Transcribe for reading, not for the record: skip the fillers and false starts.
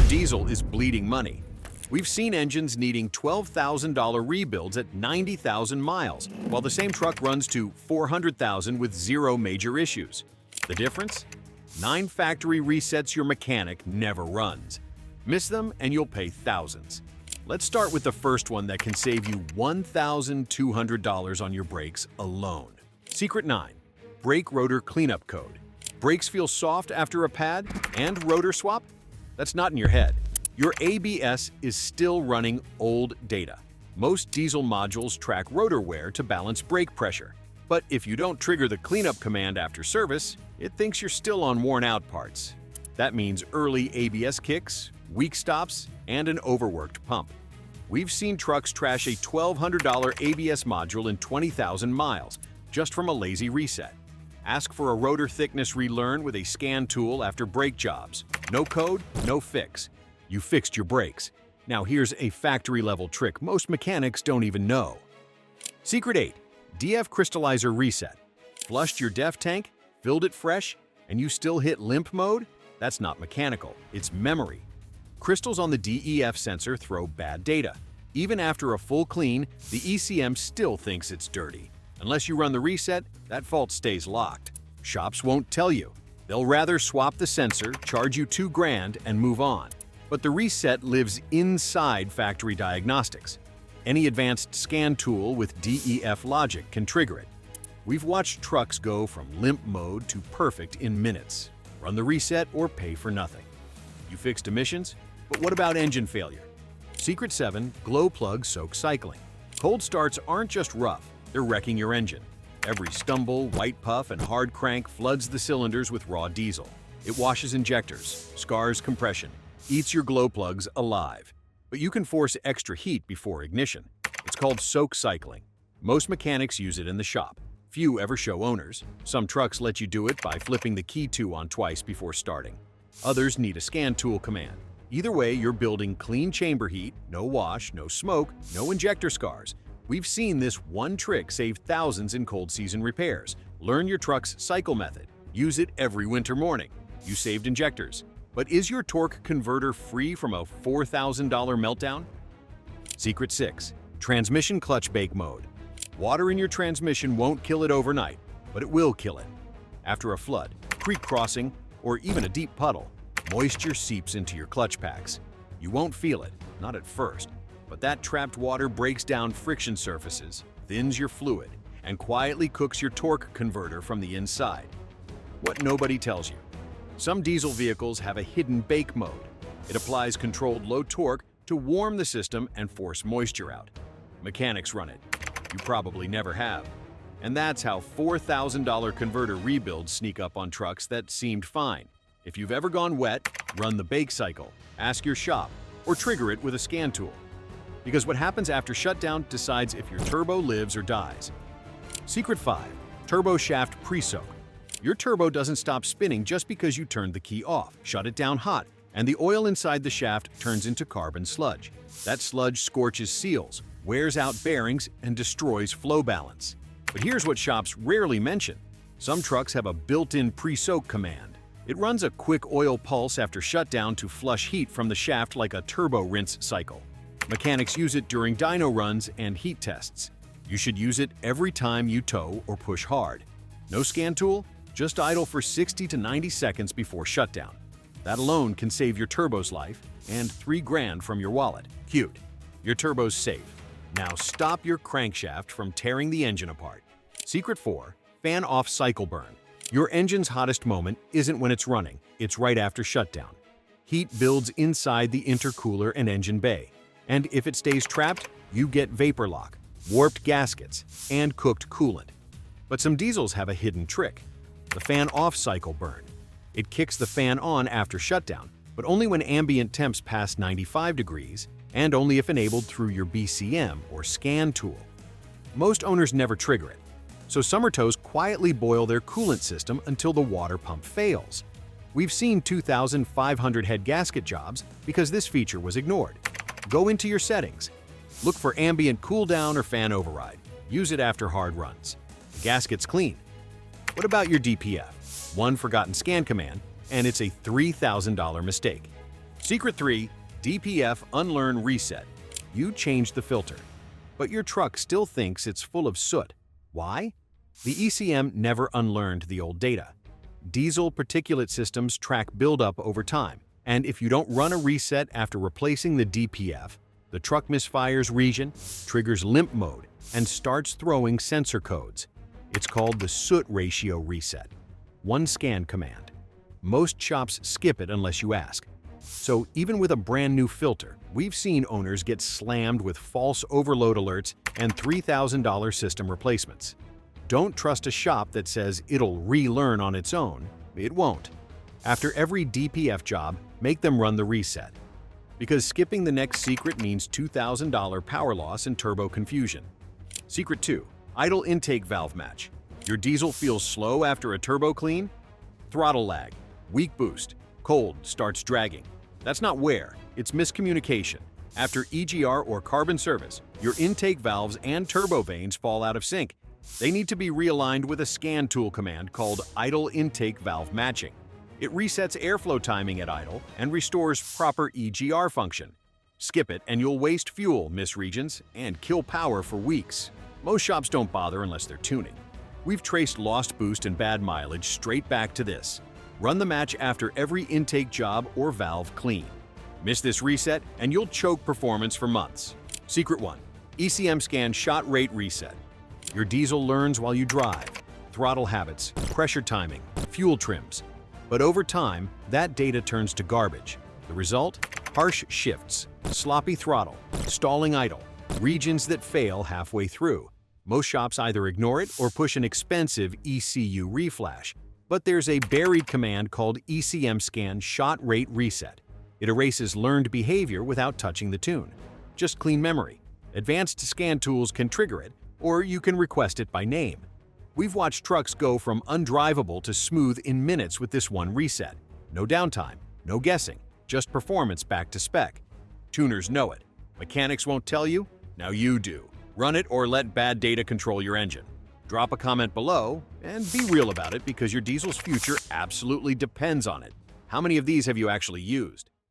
diesel is bleeding money. We've seen engines needing $12,000 rebuilds at 90,000 miles, while the same truck runs to 400,000 with zero major issues. The difference? 9 factory resets your mechanic never runs. Miss them and you'll pay thousands. Let's start with the first one that can save you $1,200 on your brakes alone. Secret 9. Brake rotor cleanup code. Brakes feel soft after a pad and rotor swap? That's not in your head. Your ABS is still running old data. Most diesel modules track rotor wear to balance brake pressure. But if you don't trigger the cleanup command after service, it thinks you're still on worn-out parts. That means early ABS kicks, weak stops, and an overworked pump. We've seen trucks trash a $1,200 ABS module in 20,000 miles just from a lazy reset. Ask for a rotor thickness relearn with a scan tool after brake jobs. No code, no fix. You fixed your brakes. Now here's a factory-level trick most mechanics don't even know. Secret 8. DF crystallizer reset. Flushed your DEF tank, filled it fresh, and you still hit limp mode? That's not mechanical, it's memory. Crystals on the DEF sensor throw bad data. Even after a full clean, the ECM still thinks it's dirty. Unless you run the reset, that fault stays locked. Shops won't tell you. They'll rather swap the sensor, charge you $2,000, and move on. But the reset lives inside factory diagnostics. Any advanced scan tool with DEF logic can trigger it. We've watched trucks go from limp mode to perfect in minutes. Run the reset or pay for nothing. You fixed emissions? But what about engine failure? Secret 7. Glow plug soak cycling. Cold starts aren't just rough, they're wrecking your engine. Every stumble, white puff, and hard crank floods the cylinders with raw diesel. It washes injectors, scars compression, eats your glow plugs alive. But you can force extra heat before ignition. It's called soak cycling. Most mechanics use it in the shop. Few ever show owners. Some trucks let you do it by flipping the key to on twice before starting. Others need a scan tool command. Either way, you're building clean chamber heat, no wash, no smoke, no injector scars. We've seen this one trick save thousands in cold season repairs. Learn your truck's cycle method. Use it every winter morning. You saved injectors. But is your torque converter free from a $4,000 meltdown? Secret 6. Transmission clutch bake mode. Water in your transmission won't kill it overnight, but it will kill it. After a flood, creek crossing, or even a deep puddle, moisture seeps into your clutch packs. You won't feel it, not at first, but that trapped water breaks down friction surfaces, thins your fluid, and quietly cooks your torque converter from the inside. What nobody tells you. Some diesel vehicles have a hidden bake mode. It applies controlled low torque to warm the system and force moisture out. Mechanics run it. You probably never have. And that's how $4,000 converter rebuilds sneak up on trucks that seemed fine. If you've ever gone wet, run the bake cycle, ask your shop, or trigger it with a scan tool. Because what happens after shutdown decides if your turbo lives or dies. Secret 5. Turbo shaft pre-soak. Your turbo doesn't stop spinning just because you turned the key off, shut it down hot, and the oil inside the shaft turns into carbon sludge. That sludge scorches seals, wears out bearings, and destroys flow balance. But here's what shops rarely mention. Some trucks have a built-in pre-soak command. It runs a quick oil pulse after shutdown to flush heat from the shaft like a turbo rinse cycle. Mechanics use it during dyno runs and heat tests. You should use it every time you tow or push hard. No scan tool? Just idle for 60 to 90 seconds before shutdown. That alone can save your turbo's life and $3,000 from your wallet. Cute. Your turbo's safe. Now stop your crankshaft from tearing the engine apart. Secret 4. Fan off cycle burn. Your engine's hottest moment isn't when it's running, it's right after shutdown. Heat builds inside the intercooler and engine bay. And if it stays trapped, you get vapor lock, warped gaskets, and cooked coolant. But some diesels have a hidden trick. The fan off cycle burn. It kicks the fan on after shutdown, but only when ambient temps pass 95 degrees and only if enabled through your BCM or scan tool. Most owners never trigger it, so summer tows quietly boil their coolant system until the water pump fails. We've seen 2,500 head gasket jobs because this feature was ignored. Go into your settings. Look for ambient cool down or fan override. Use it after hard runs. The gasket's clean. What about your DPF? One forgotten scan command, and it's a $3,000 mistake. Secret 3, DPF Unlearn Reset. You changed the filter, but your truck still thinks it's full of soot. Why? The ECM never unlearned the old data. Diesel particulate systems track buildup over time, and if you don't run a reset after replacing the DPF, the truck misfires region, triggers limp mode, and starts throwing sensor codes. It's called the soot ratio reset. One scan command. Most shops skip it unless you ask. So even with a brand new filter, we've seen owners get slammed with false overload alerts and $3,000 system replacements. Don't trust a shop that says it'll relearn on its own. It won't. After every DPF job, make them run the reset. Because skipping the next secret means $2,000 power loss and turbo confusion. Secret 2. Idle intake valve match. Your diesel feels slow after a turbo clean? Throttle lag, weak boost, cold, starts dragging. That's not wear, it's miscommunication. After EGR or carbon service, your intake valves and turbo vanes fall out of sync. They need to be realigned with a scan tool command called idle intake valve matching. It resets airflow timing at idle and restores proper EGR function. Skip it and you'll waste fuel, miss regions, and kill power for weeks. Most shops don't bother unless they're tuning. We've traced lost boost and bad mileage straight back to this. Run the match after every intake job or valve clean. Miss this reset and you'll choke performance for months. Secret 1. ECM Scan Shot Rate Reset. Your diesel learns while you drive. Throttle habits, pressure timing, fuel trims. But over time, that data turns to garbage. The result? Harsh shifts, sloppy throttle, stalling idle, regions that fail halfway through. Most shops either ignore it or push an expensive ECU reflash. But there's a buried command called ECM Scan Shot Rate Reset. It erases learned behavior without touching the tune. Just clean memory. Advanced scan tools can trigger it, or you can request it by name. We've watched trucks go from undrivable to smooth in minutes with this one reset. No downtime, no guessing, just performance back to spec. Tuners know it. Mechanics won't tell you? Now you do. Run it or let bad data control your engine. Drop a comment below and be real about it because your diesel's future absolutely depends on it. How many of these have you actually used?